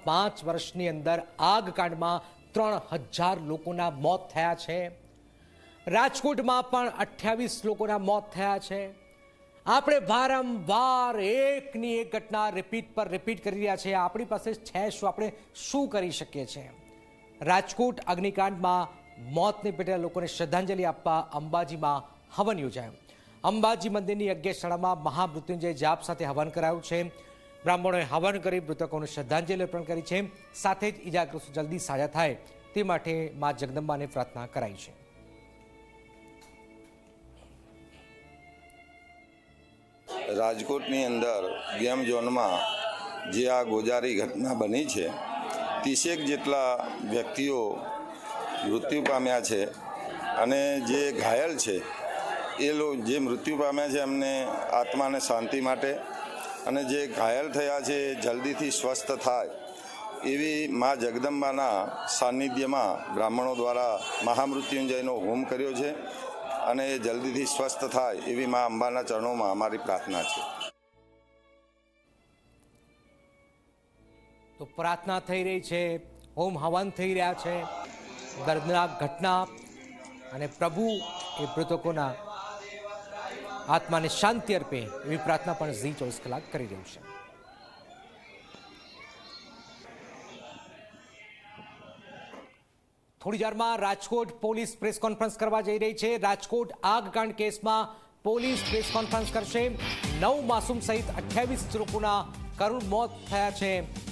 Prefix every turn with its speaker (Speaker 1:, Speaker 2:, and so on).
Speaker 1: 5 વર્ષની અંદર આગકાંડમાં 3000 લોકોના મોત થયા છે। રાજકોટમાં પણ 28 લોકોના મોત થયા છે। આપણે વારંવાર એકની એક ઘટના રિપીટ કરી રહ્યા છે। આપણી પાસે છે શું, આપણે શું કરી શકીએ છીએ? રાજકોટ અગ્નિકાંડમાં મોતને પેટેલા લોકોને શ્રદ્ધાંજલિ આપવા અંબાજીમાં હવન યોજાયું। અંબાજી મંદિરની યજ્ઞશાળામાં મહામૃત્યુંજય જાપ સાથે હવન કરાયું છે। બ્રાહ્મણોએ હવન કરી મૃતકોને શ્રદ્ધાંજલિ અર્પણ કરી છે। સાથે જ ઇજાગ્રસ્તો જલ્દી સાજા થાય તે માટે મા જગદંબાને પ્રાર્થના કરાઈ છે।
Speaker 2: રાજકોટની અંદર ગેમ ઝોનમાં જે આ ગોજારી ઘટના બની છે, 30 જેટલા વ્યક્તિઓ મૃત્યુ પામ્યા છે અને જે ઘાયલ છે એ જે મૃત્યુ પામ્યા છે એમને આત્માને શાંતિ માટે અને જે ઘાયલ થયા છે એ જલ્દીથી સ્વસ્થ થાય એવી મા જગદંબાના સાનિધ્યમાં બ્રાહ્મણો દ્વારા મહામૃત્યુંજયનો હોમ કર્યો છે અને એ જલ્દીથી સ્વસ્થ થાય એવી મા અંબાના ચરણોમાં અમારી પ્રાર્થના છે।
Speaker 1: તો પ્રાર્થના થઈ રહી છે, હોમ હવન થઈ રહ્યા છે। દર્દનાક ઘટના અને પ્રભુ એ મૃતકોના આત્માને શાંતિ અર્પે એવી પ્રાર્થના પણ ઝી 24 કલાક કરી રહ્યું છે। થોડી વારમાં રાજકોટ પોલીસ પ્રેસ કોન્ફરન્સ કરવા જઈ રહી છે। રાજકોટ આગકાંડ કેસમાં પોલીસ પ્રેસ કોન્ફરન્સ કરશે। 9 માસૂમ સહિત 28 લોકોના કરુણ મોત થયા છે।